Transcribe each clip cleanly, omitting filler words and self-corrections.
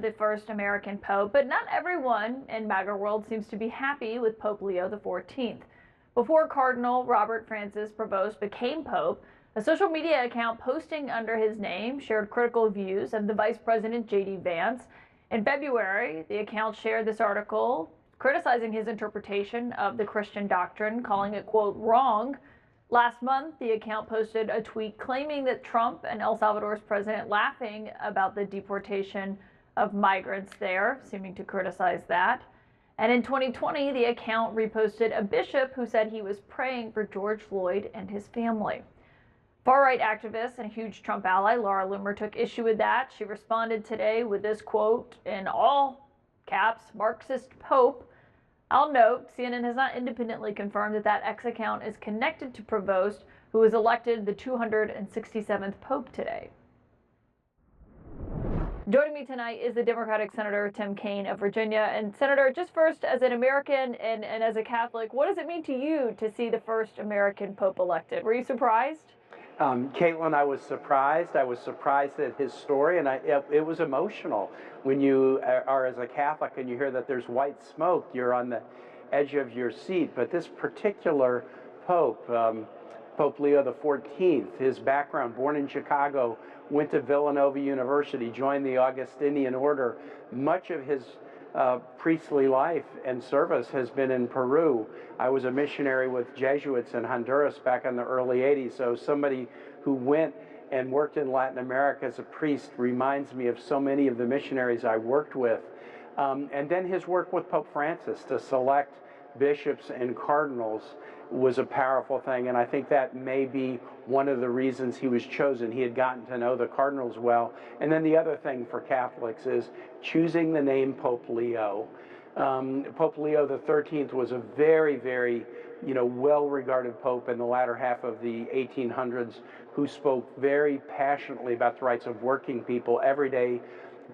the first American pope, but not everyone in MAGA world seems to be happy with Pope Leo XIV. Before Cardinal Robert Francis Prevost became pope, a social media account posting under his name shared critical views of the Vice President J.D. Vance. In February, the account shared this article criticizing his interpretation of the Christian doctrine, calling it, quote, wrong. Last month, the account posted a tweet claiming that Trump and El Salvador's president laughing about the deportation of migrants there, seeming to criticize that. And in 2020, the account reposted a bishop who said he was praying for George Floyd and his family. Far-right activist and a huge Trump ally, Laura Loomer, took issue with that. She responded today with this quote in all caps, Marxist Pope. I'll note, CNN has not independently confirmed that that X account is connected to Prevost, who was elected the 267th Pope today. Joining me tonight is the Democratic Senator Tim Kaine of Virginia. And Senator, just first, as an American and as a Catholic, what does it mean to you to see the first American Pope elected? Were you surprised? Kaitlan, I was surprised. I was surprised at his story, and it was emotional. When you are as a Catholic and you hear that there's white smoke, you're on the edge of your seat. But this particular Pope, Pope Leo XIV, his background, born in Chicago, went to Villanova University, joined the Augustinian order. Much of his priestly life and service has been in Peru. I was a missionary with Jesuits in Honduras back in the early 80s, so somebody who went and worked in Latin America as a priest reminds me of so many of the missionaries I worked with. And then his work with Pope Francis to select bishops and cardinals was a powerful thing, and I think that may be one of the reasons he was chosen. He had gotten to know the cardinals well. And then the other thing for Catholics is choosing the name Pope Leo. Pope Leo XIII was a very, very, well-regarded pope in the latter half of the 1800s who spoke very passionately about the rights of working people, everyday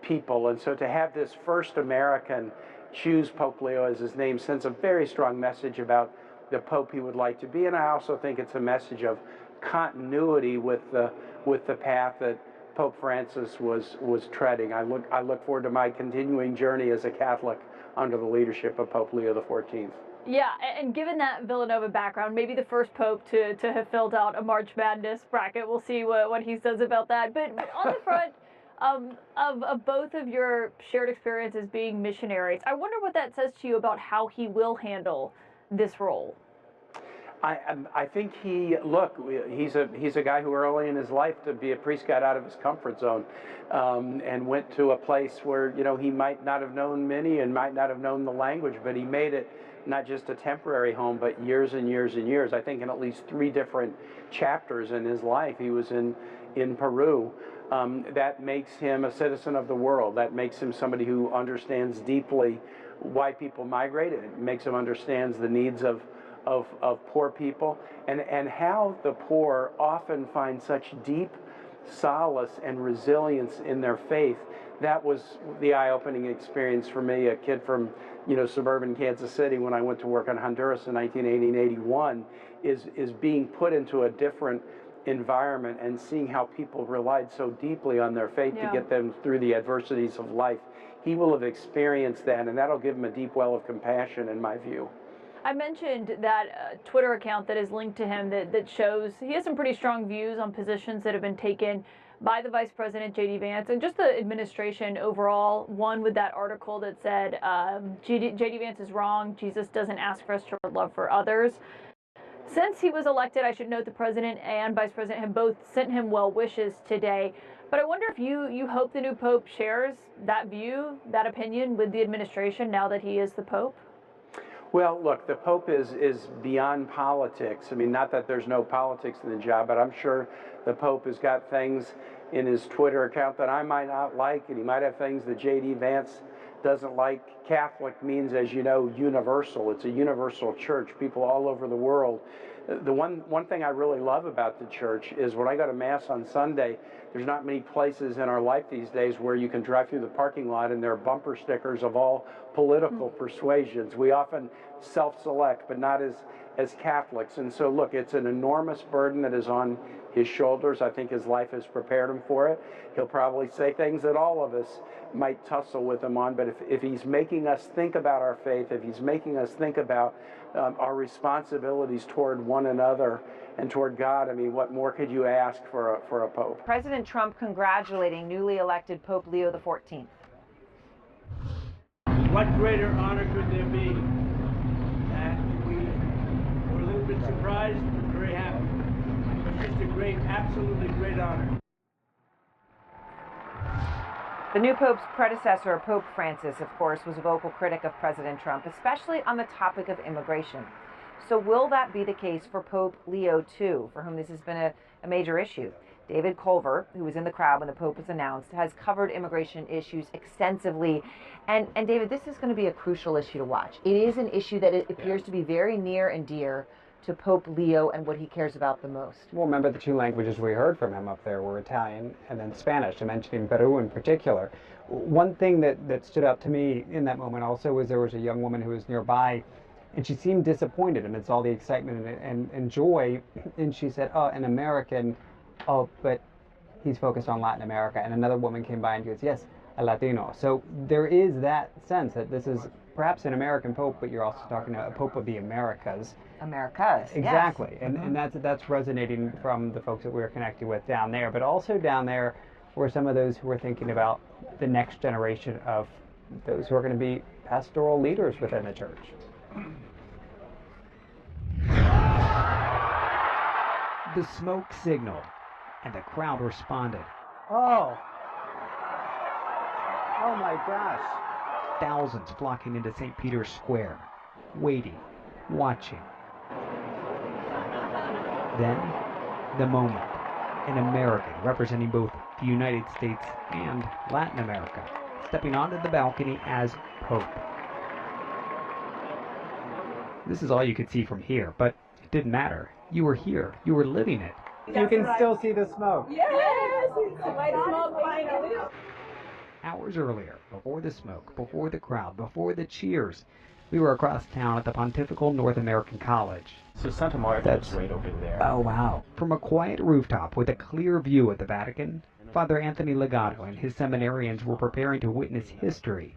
people. And so to have this first American choose Pope Leo as his name sends a very strong message about the Pope he would like to be, and I also think it's a message of continuity with the path that Pope Francis was treading. I look forward to my continuing journey as a Catholic under the leadership of Pope Leo XIV. Yeah, and given that Villanova background, maybe the first Pope to have filled out a March Madness bracket. We'll see what he says about that. But on the front of both of your shared experiences being missionaries, I wonder what that says to you about how he will handle this role. I think he's a guy who early in his life to be a priest got out of his comfort zone and went to a place where he might not have known many and might not have known the language, but he made it not just a temporary home, but years and years and years. I think in at least 3 different chapters in his life he was in Peru. That makes him a citizen of the world. That makes him somebody who understands deeply why people migrate. It makes him understands the needs of poor people and how the poor often find such deep solace and resilience in their faith. That was the eye-opening experience for me, a kid from suburban Kansas City when I went to work in Honduras in 1980 and 81, is being put into a different environment and seeing how people relied so deeply on their faith to get them through the adversities of life. He will have experienced that, and that'll give him a deep well of compassion, in my view. I mentioned that Twitter account that is linked to him that shows he has some pretty strong views on positions that have been taken by the Vice President J.D. Vance and just the administration overall. One with that article that said J.D. Vance is wrong. Jesus doesn't ask for us to love for others. Since he was elected, I should note the President and Vice President have both sent him well wishes today. But I wonder if you hope the new Pope shares that view, that opinion with the administration now that he is the Pope? Well, look, the Pope is beyond politics. I mean, not that there's no politics in the job, but I'm sure the Pope has got things in his Twitter account that I might not like, and he might have things that J.D. Vance doesn't like. Catholic means, as you know, universal. It's a universal church, people all over the world. The one thing I really love about the church is when I go to Mass on Sunday, there's not many places in our life these days where you can drive through the parking lot and there are bumper stickers of all political persuasions. We often self-select, but not as Catholics. And so, look, it's an enormous burden that is on his shoulders. I think his life has prepared him for it. He'll probably say things that all of us might tussle with him on, but if he's making us think about our faith, if he's making us think about our responsibilities toward one another and toward God, I mean, what more could you ask for a pope? President Trump congratulating newly elected Pope Leo XIV. What greater honor could there be? And we were a little bit surprised, but very happy. It's just a great, absolutely great honor. The new Pope's predecessor, Pope Francis, of course, was a vocal critic of President Trump, especially on the topic of immigration. So will that be the case for Pope Leo II, for whom this has been a major issue? David Culver, who was in the crowd when the Pope was announced, has covered immigration issues extensively. And David, this is going to be a crucial issue to watch. It is an issue that it appears to be very near and dear to Pope Leo and what he cares about the most. Well, remember the two languages we heard from him up there were Italian and then Spanish, to mentioning Peru in particular. One thing that stood out to me in that moment also was there was a young woman who was nearby, and she seemed disappointed amidst all the excitement and joy, and she said, oh, an American, oh, but he's focused on Latin America. And another woman came by and goes, yes, a Latino. So there is that sense that this is perhaps an American pope, but you're also talking about a pope of the Americas. Americas, exactly. Yes. And that's resonating from the folks that we were connected with down there. But also down there were some of those who were thinking about the next generation of those who are going to be pastoral leaders within the church. The smoke signaled, and the crowd responded. Oh my gosh. Thousands flocking into St. Peter's Square, waiting, watching. Then, the moment. An American representing both the United States and Latin America, stepping onto the balcony as Pope. This is all you could see from here, but it didn't matter. You were here. You were living it. You can still see the smoke. Yes, it's white smoke finally. Hours earlier, before the smoke, before the crowd, before the cheers, we were across town at the Pontifical North American College. So Santa Marta is right over there. Oh, wow. From a quiet rooftop with a clear view of the Vatican, Father Anthony Legato and his seminarians were preparing to witness history,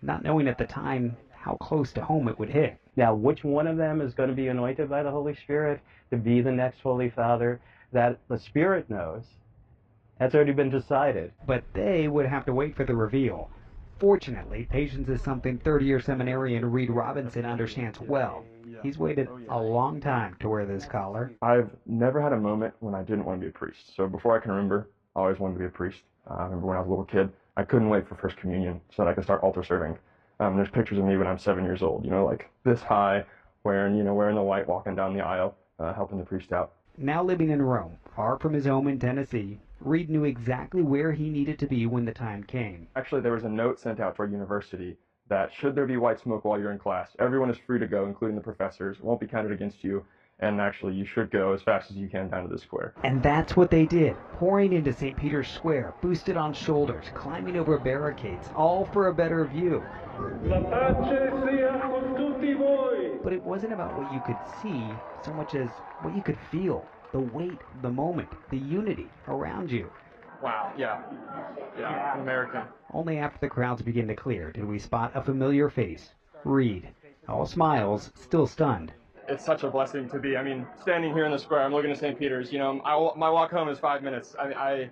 not knowing at the time how close to home it would hit. Now, which one of them is going to be anointed by the Holy Spirit to be the next Holy Father? That the Spirit knows. That's already been decided. But they would have to wait for the reveal. Fortunately, patience is something 30-year seminarian Reed Robinson understands well. He's waited a long time to wear this collar. I've never had a moment when I didn't want to be a priest. So before I can remember, I always wanted to be a priest. I remember when I was a little kid, I couldn't wait for First Communion so that I could start altar serving. There's pictures of me when I'm 7 years old, like this high, wearing the white, walking down the aisle, helping the priest out. Now living in Rome, far from his home in Tennessee, Reed knew exactly where he needed to be when the time came. Actually, there was a note sent out to our university that should there be white smoke while you're in class, everyone is free to go, including the professors. It won't be counted against you. And actually, you should go as fast as you can down to the square. And that's what they did, pouring into St. Peter's Square, boosted on shoulders, climbing over barricades, all for a better view. But it wasn't about what you could see so much as what you could feel, the weight of the moment, the unity around you. Wow, yeah, American. Only after the crowds began to clear did we spot a familiar face, Reed, all smiles, still stunned. It's such a blessing to be, standing here in the square, I'm looking at St. Peter's, my walk home is 5 minutes. I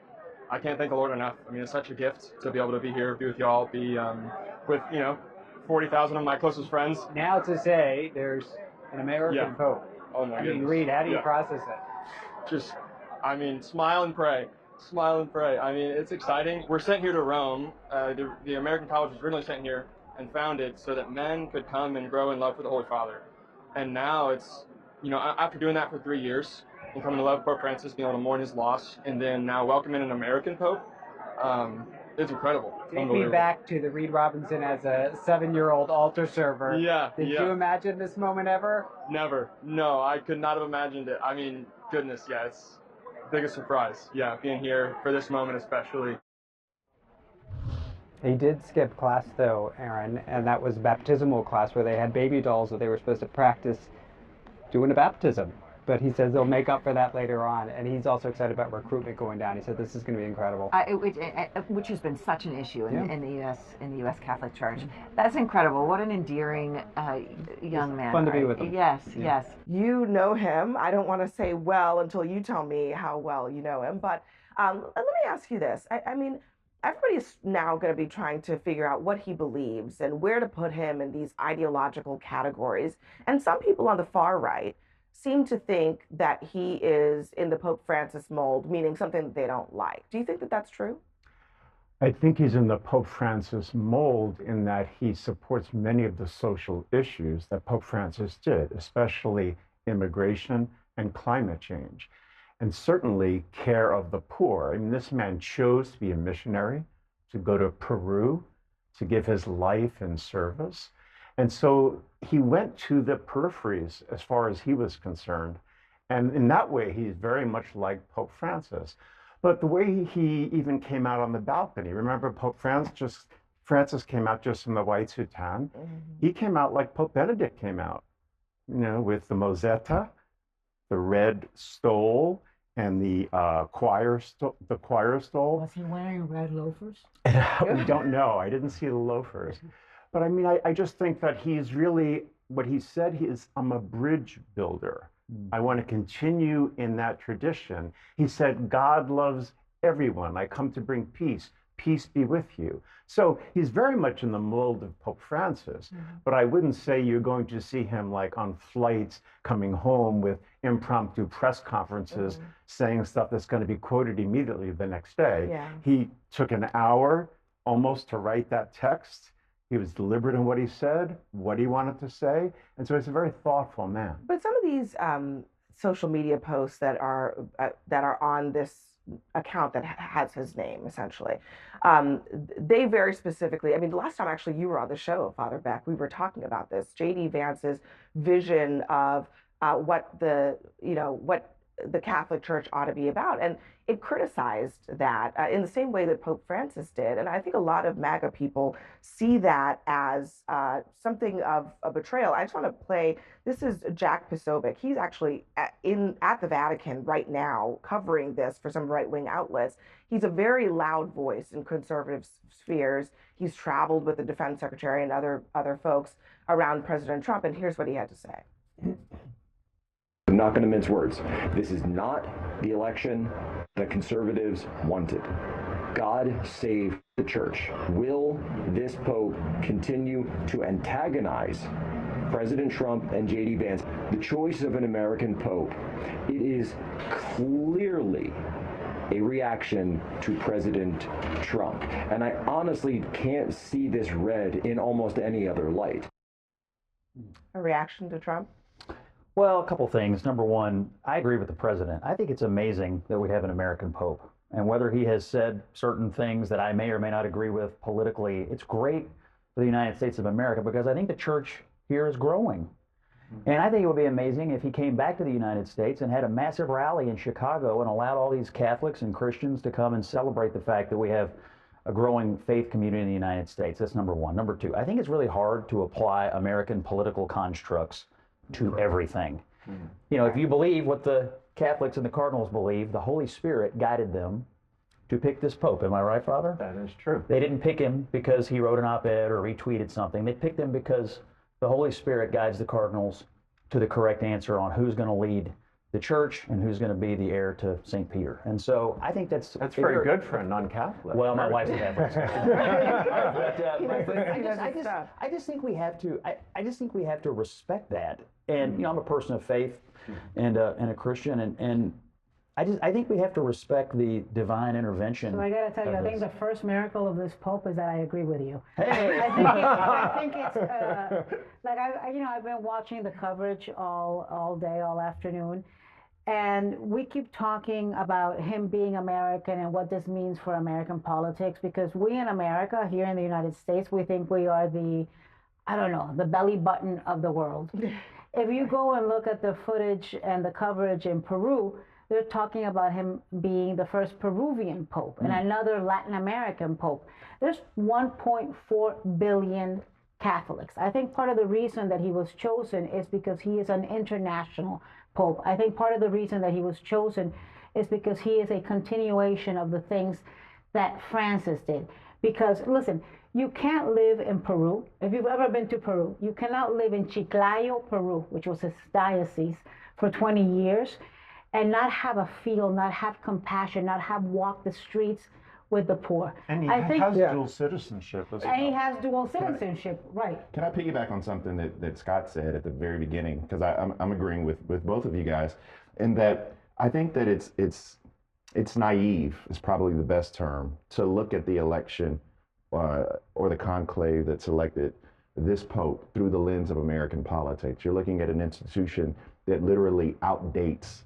can't thank the Lord enough. It's such a gift to be able to be here, be with y'all, be with, 40,000 of my closest friends. Now to say there's an American Pope. Oh my goodness. Reed, how do you process it? Just, smile and pray. Smile and pray. It's exciting. We're sent here to Rome. The American College was originally sent here and founded so that men could come and grow in love for the Holy Father. And now it's, after doing that for 3 years and coming to love Pope Francis, being able to mourn his loss, and then now welcoming an American Pope, it's incredible. Take me back to the Reed Robinson as a 7-year-old altar server. Yeah. Did you imagine this moment ever? Never. No, I could not have imagined it. Goodness, yeah, it's the biggest surprise. Yeah, being here for this moment especially. He did skip class though, Aaron, and that was baptismal class where they had baby dolls that they were supposed to practice doing a baptism. But he says they'll make up for that later on, and he's also excited about recruitment going down. He said this is going to be incredible. Which has been such an issue in the U.S. Catholic Church. That's incredible. What an endearing young man. Fun to be with him. Yes, yes. You know him. I don't want to say well until you tell me how well you know him. But let me ask you this. I mean, everybody's now going to be trying to figure out what he believes and where to put him in these ideological categories. And some people on the far right seem to think that he is in the Pope Francis mold, meaning something that they don't like. Do you think that that's true? I think he's in the Pope Francis mold in that he supports many of the social issues that Pope Francis did, especially immigration and climate change, and certainly care of the poor. I mean, this man chose to be a missionary, to go to Peru, to give his life in service. And so he went to the peripheries as far as he was concerned. And in that way, he's very much like Pope Francis. But the way he even came out on the balcony, remember Pope Francis came out just in the white soutane. He came out like Pope Benedict came out, with the mozzetta, the red stole, and the choir stole. Was he wearing red loafers? We don't know. I didn't see the loafers. But I mean, I just think that he's really, what he said is, I'm a bridge builder. I want to continue in that tradition. He said, God loves everyone. I come to bring peace. Peace be with you. So he's very much in the mold of Pope Francis, but I wouldn't say you're going to see him like on flights coming home with impromptu press conferences saying stuff that's going to be quoted immediately the next day. Yeah. He took an hour almost to write that text. He was deliberate in what he said, what he wanted to say, and so he's a very thoughtful man. But some of these social media posts that are on this account that has his name, essentially, they very specifically, I mean, the last time actually you were on the show, Father Beck, we were talking about this, J.D. Vance's vision of what the Catholic Church ought to be about. And it criticized that in the same way that Pope Francis did. And I think a lot of MAGA people see that as something of a betrayal. I just want to play, this is Jack Posobiec. He's actually at the Vatican right now covering this for some right-wing outlets. He's a very loud voice in conservative spheres. He's traveled with the defense secretary and other folks around President Trump. And here's what he had to say. I'm not going to mince words. This is not the election that conservatives wanted. God save the church. Will this Pope continue to antagonize President Trump and J.D. Vance? The choice of an American Pope, it is clearly a reaction to President Trump. And I honestly can't see this read in almost any other light. A reaction to Trump? Well, a couple things. Number one, I agree with the president. I think it's amazing that we have an American Pope. And whether he has said certain things that I may or may not agree with politically, it's great for the United States of America because I think the church here is growing. And I think it would be amazing if he came back to the United States and had a massive rally in Chicago and allowed all these Catholics and Christians to come and celebrate the fact that we have a growing faith community in the United States. That's number one. Number two, I think it's really hard to apply American political constructs to everything. If you believe what the Catholics and the Cardinals believe, the Holy Spirit guided them to pick this Pope. Am I right, Father? That is true. They didn't pick him because he wrote an op-ed or retweeted something. They picked him because the Holy Spirit guides the Cardinals to the correct answer on who's going to lead the church and who's going to be the heir to St. Peter. And so I think that's very good for a non-Catholic. Well, my wife's a Catholic. I just think we have to. I just think we have to respect that. And I'm a person of faith and a Christian, and I think we have to respect the divine intervention. So I got to tell you, I think the first miracle of this Pope is that I agree with you. Hey. I think it's like I've been watching the coverage all day, all afternoon, and we keep talking about him being American and what this means for American politics, because we in America, here in the United States, we think we are the belly button of the world. If you go and look at the footage and the coverage in Peru, they're talking about him being the first Peruvian Pope and another Latin American Pope. There's 1.4 billion Catholics. I think part of the reason that he was chosen is because he is an international pope. I think part of the reason that he was chosen is because he is a continuation of the things that Francis did. Because, listen, you can't live in Peru. If you've ever been to Peru, you cannot live in Chiclayo, Peru, which was his diocese, for 20 years and not have a feel, not have compassion, not have walked the streets with the poor. And he I think, has dual citizenship as well. And he has dual citizenship, right. Can I piggyback on something that Scott said at the very beginning? Because I'm agreeing with both of you guys, in that I think that it's naive is probably the best term to look at the election or the conclave that selected this Pope through the lens of American politics. You're looking at an institution that literally outdates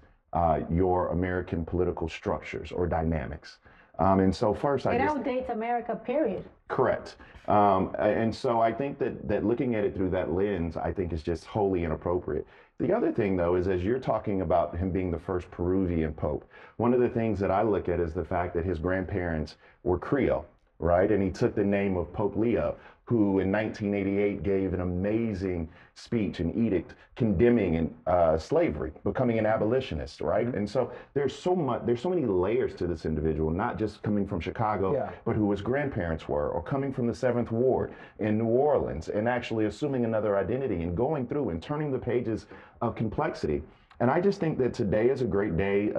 your American political structures or dynamics. And so first, it outdates America, period. Correct. And so I think that looking at it through that lens, I think is just wholly inappropriate. The other thing, though, is as you're talking about him being the first Peruvian Pope, one of the things that I look at is the fact that his grandparents were Creole, right? And he took the name of Pope Leo, who in 1988 gave an amazing speech, an edict condemning slavery, becoming an abolitionist, right? Mm-hmm. And so there's so many layers to this individual, not just coming from Chicago, but who his grandparents were, or coming from the 7th Ward in New Orleans, and actually assuming another identity and going through and turning the pages of complexity. And I just think that today is a great day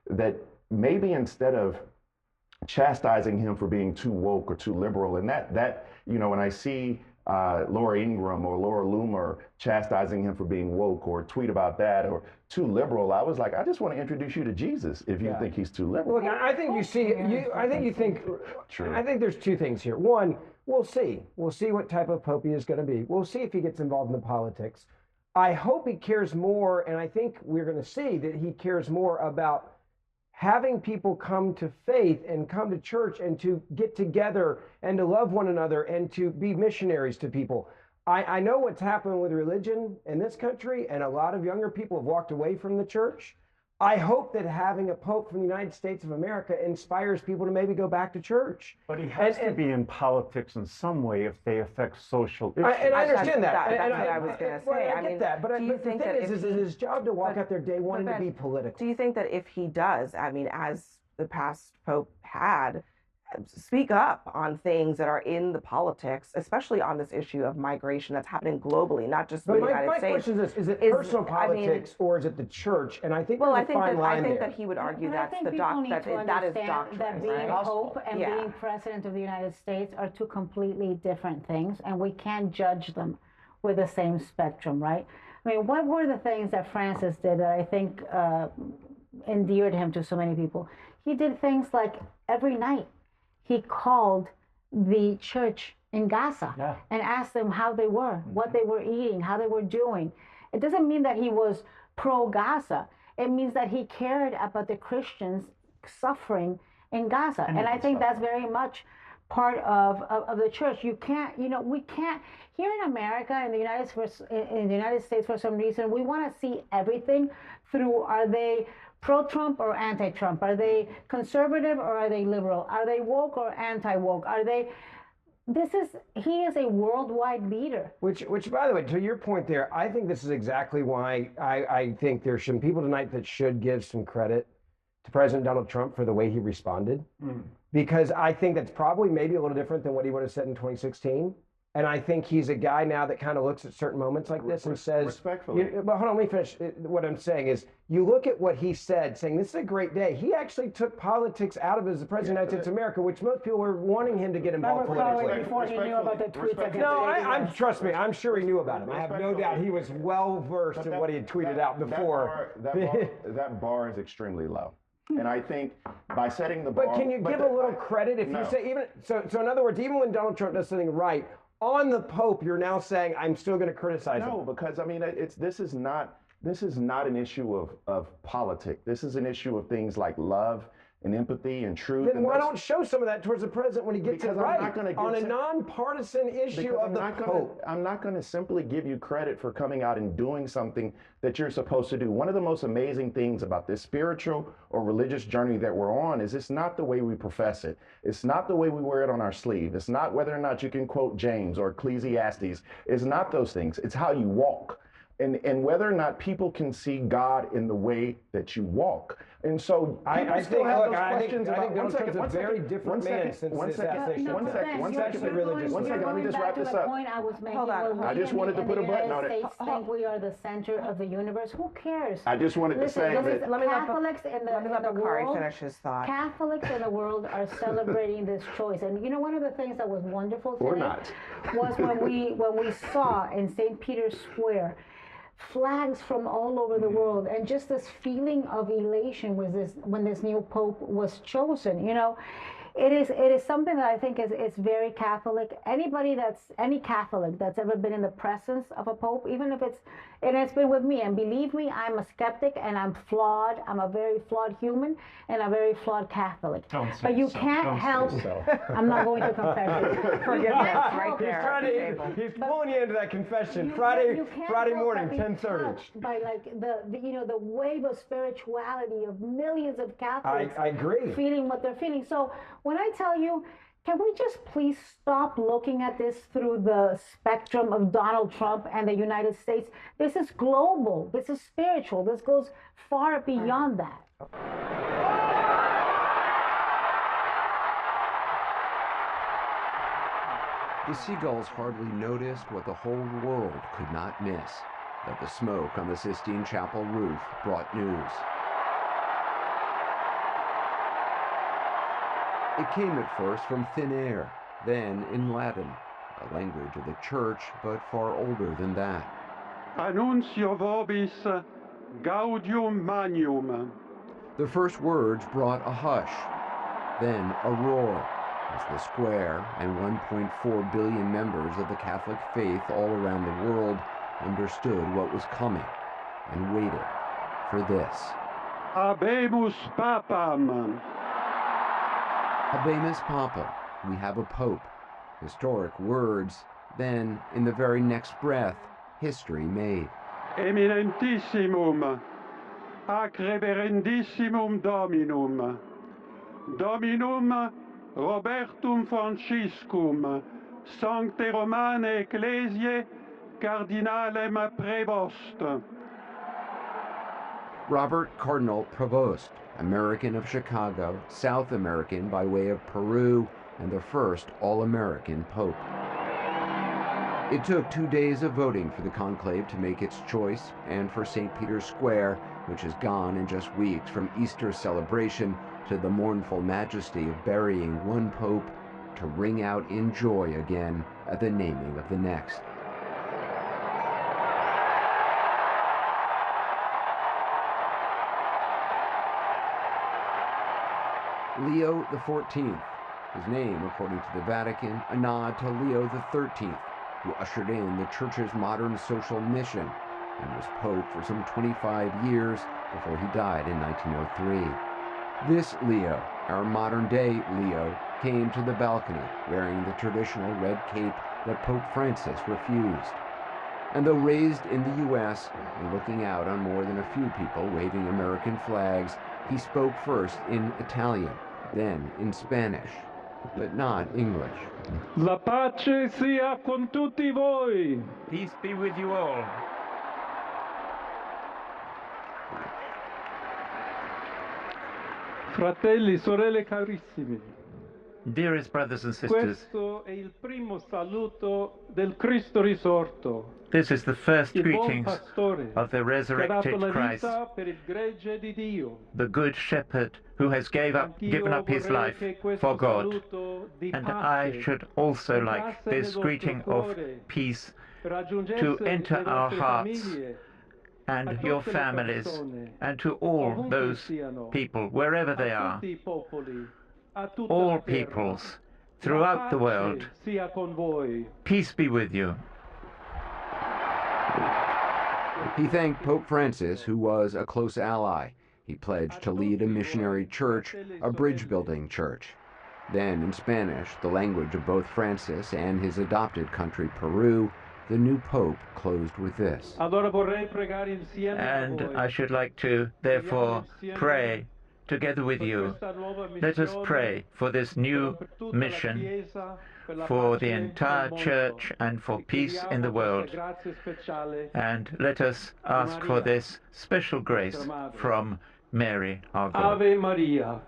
that maybe instead of chastising him for being too woke or too liberal, and that you know, when I see Laura Ingraham or Laura Loomer chastising him for being woke or tweet about that or too liberal, I was like, I just want to introduce you to Jesus if you think he's too liberal. Look, I think I think there's two things here. One, we'll see what type of pope he is going to be. We'll see if he gets involved in the politics. I hope he cares more, and I think we're going to see that he cares more about having people come to faith and come to church and to get together and to love one another and to be missionaries to people. I know what's happened with religion in this country, and a lot of younger people have walked away from the church. I hope that having a pope from the United States of America inspires people to maybe go back to church. But he has to be in politics in some way if they affect social issues. And I understand that. That's what I was going to say. I get that. But the thing is it's his job to walk out there day one to be political. Do you think that if he does, I mean, as the past pope had, speak up on things that are in the politics, especially on this issue of migration that's happening globally, not just in the United States. My question is it personal politics or is it the church? And I think I think that he would argue that is doctrine. That being right? pope and being president of the United States are two completely different things, and we can't judge them with the same spectrum, right? I mean, what were the things that Francis did that I think endeared him to so many people? He did things like every night he called the church in Gaza and asked them how they were, what they were eating, how they were doing. It doesn't mean that he was pro-Gaza. It means that he cared about the Christians suffering in Gaza. And I think that's very much part of the church. You can't, we can't, here in America, in the United States, for some reason, we want to see everything through, are they pro-Trump or anti-Trump? Are they conservative or are they liberal? Are they woke or anti-woke? He is a worldwide leader. Which, by the way, to your point there, I think this is exactly why I think there's some people tonight that should give some credit to President Donald Trump for the way he responded. Because I think that's probably maybe a little different than what he would have said in 2016. And I think he's a guy now that kind of looks at certain moments like this and says, respectfully. But hold on, let me finish. What I'm saying is, you look at what he said, saying this is a great day. He actually took politics out of it as the president of the United States of America, which most people were wanting him to get involved politically. Before he knew about the tweets. Trust me, I'm sure he knew about him. I have no doubt he was well versed in what he had tweeted out before. That bar is extremely low. And I think by setting the bar. But can you give a little credit if you say so in other words, even when Donald Trump does something right, on the Pope, you're now saying I'm still going to criticize him. No, because I mean, this is not an issue of politics. This is an issue of things like love and empathy and truth. Then why don't show some of that towards the president when he gets it right on a nonpartisan issue of the Pope? I'm not going to simply give you credit for coming out and doing something that you're supposed to do. One of the most amazing things about this spiritual or religious journey that we're on is it's not the way we profess it. It's not the way we wear it on our sleeve. It's not whether or not you can quote James or Ecclesiastes. It's not those things. It's how you walk. And whether or not people can see God in the way that you walk. And so I think one second, a very different man since this assassination. One second, let me just wrap this up. Point I was making. Hold on. I just wanted to put a button on it. States think we are the center of the universe. Who cares? I just wanted to say that. Catholics in the world, finish his thought. Catholics in the world are celebrating this choice, and you know, one of the things that was wonderful today was when we saw in St. Peter's Square flags from all over the world, and just this feeling of elation was when this new Pope was chosen. You know, it is something that I think is very Catholic. Any Catholic that's ever been in the presence of a Pope, even if it's been with me, and believe me, I'm a skeptic and I'm flawed. I'm a very flawed human and a very flawed Catholic. But you can't help. I'm not going to confession. Forgiveness, right there. He's pulling you into that confession. Friday morning, 10:30. By like the wave of spirituality of millions of Catholics. I agree. Feeling what they're feeling. So when I tell you, can we just please stop looking at this through the spectrum of Donald Trump and the United States? This is global. This is spiritual. This goes far beyond that. The seagulls hardly noticed what the whole world could not miss, that the smoke on the Sistine Chapel roof brought news. It came at first from thin air, then in Latin, a language of the church, but far older than that. Annuncio vobis gaudium magnum. The first words brought a hush, then a roar, as the square and 1.4 billion members of the Catholic faith all around the world understood what was coming and waited for this. Habemus papam. Habemus Papa, we have a pope. Historic words, then, in the very next breath, history made. Eminentissimum, ac reverendissimum Dominum, Dominum Robertum Franciscum, Sancte Romane Ecclesiae, Cardinalem Prevost. Robert Cardinal Prevost, American of Chicago, South American by way of Peru, and the first all-American Pope. It took 2 days of voting for the conclave to make its choice, and for St. Peter's Square, which has gone in just weeks from Easter celebration to the mournful majesty of burying one Pope, to ring out in joy again at the naming of the next. Leo XIV, his name, according to the Vatican, a nod to Leo XIII, who ushered in the Church's modern social mission and was Pope for some 25 years before he died in 1903. This Leo, our modern-day Leo, came to the balcony wearing the traditional red cape that Pope Francis refused. And though raised in the U.S. and looking out on more than a few people waving American flags, he spoke first in Italian, then in Spanish, but not English. La pace sia con tutti voi. Peace be with you all. Fratelli, sorelle carissimi. Dearest brothers and sisters, Questo è il primo saluto del Cristo risorto. this is the first greetings of the resurrected Christ, the Good Shepherd who has given up his life for God. And I should also like this greeting of peace to enter our hearts and your families, and to all those people, wherever they are, all peoples throughout the world. Peace be with you. He thanked Pope Francis, who was a close ally, He pledged to lead a missionary church, a bridge-building church. Then, in Spanish, the language of both Francis and his adopted country, Peru, the new pope closed with this. And I should like to, therefore, pray together with you. Let us pray for this new mission, for the entire church and for peace in the world. And let us ask for this special grace from Mary, our God. Ave Maria.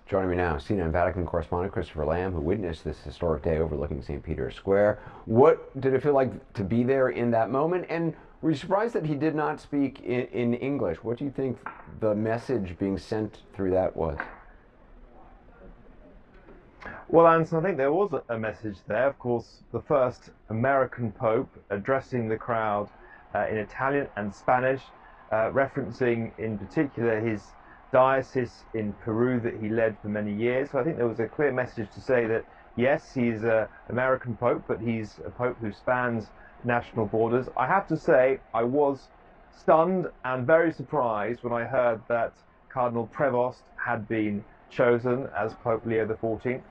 Joining me now, CNN Vatican correspondent Christopher Lamb, who witnessed this historic day overlooking St. Peter's Square. What did it feel like to be there in that moment? And were you surprised that he did not speak in English? What do you think the message being sent through that was? Well, Anson, I think there was a message there. Of course, the first American Pope addressing the crowd in Italian and Spanish, referencing in particular his diocese in Peru that he led for many years. So I think there was a clear message to say that, yes, he's an American Pope, but he's a Pope who spans national borders. I have to say, I was stunned and very surprised when I heard that Cardinal Prevost had been chosen as Pope Leo XIV.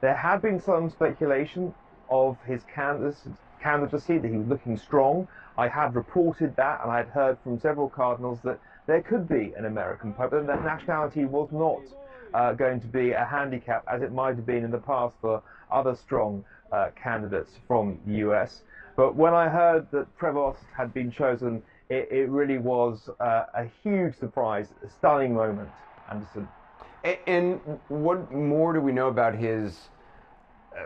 There had been some speculation of his candidacy, that he was looking strong. I had reported that, and I had heard from several cardinals that there could be an American Pope, and that nationality was not going to be a handicap, as it might have been in the past for other strong candidates from the US. But when I heard that Prevost had been chosen, it really was a huge surprise, a stunning moment, Anderson. And what more do we know about his,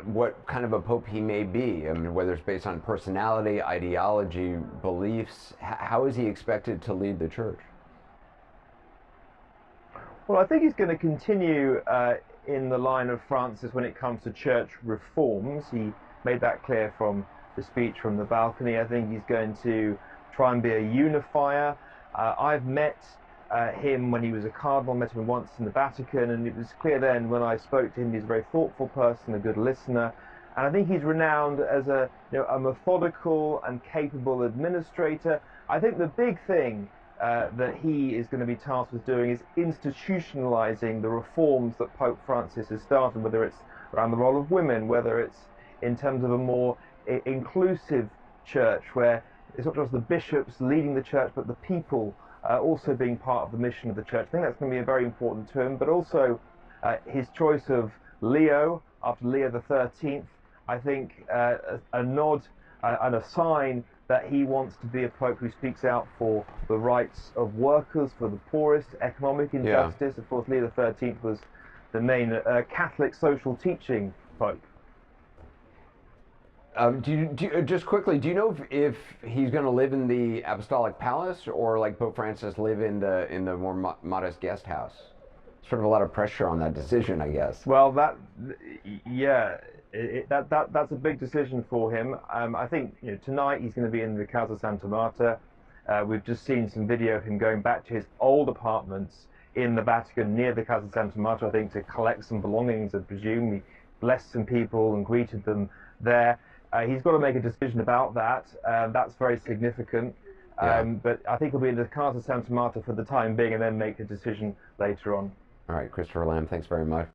what kind of a pope he may be? I mean, whether it's based on personality, ideology, beliefs, how is he expected to lead the church? Well, I think he's going to continue in the line of Francis when it comes to church reforms. He made that clear from the speech from the balcony. I think he's going to try and be a unifier. I've met him when he was a cardinal, met him once in the Vatican, and it was clear then when I spoke to him, he's a very thoughtful person, a good listener, and I think he's renowned as a methodical and capable administrator. I think the big thing that he is going to be tasked with doing is institutionalizing the reforms that Pope Francis has started, whether it's around the role of women, whether it's in terms of a more inclusive church where it's not just the bishops leading the church, but the people also being part of the mission of the church. I think that's going to be very important to him, but also his choice of Leo after Leo XIII, I think a nod and a sign that he wants to be a pope who speaks out for the rights of workers, for the poorest, economic injustice. Yeah. Of course, Leo XIII was the main Catholic social teaching pope. Just quickly, do you know if he's going to live in the Apostolic Palace or, like Pope Francis, live in the more modest guest house? Sort of a lot of pressure on that decision, I guess. Well, that's a big decision for him. I think tonight he's going to be in the Casa Santa Marta. We've just seen some video of him going back to his old apartments in the Vatican near the Casa Santa Marta, I think, to collect some belongings, I presume. He blessed some people and greeted them there. He's got to make a decision about that. That's very significant. But I think he'll be in the Casa Santa Marta for the time being and then make a decision later on. All right, Christopher Lamb, thanks very much.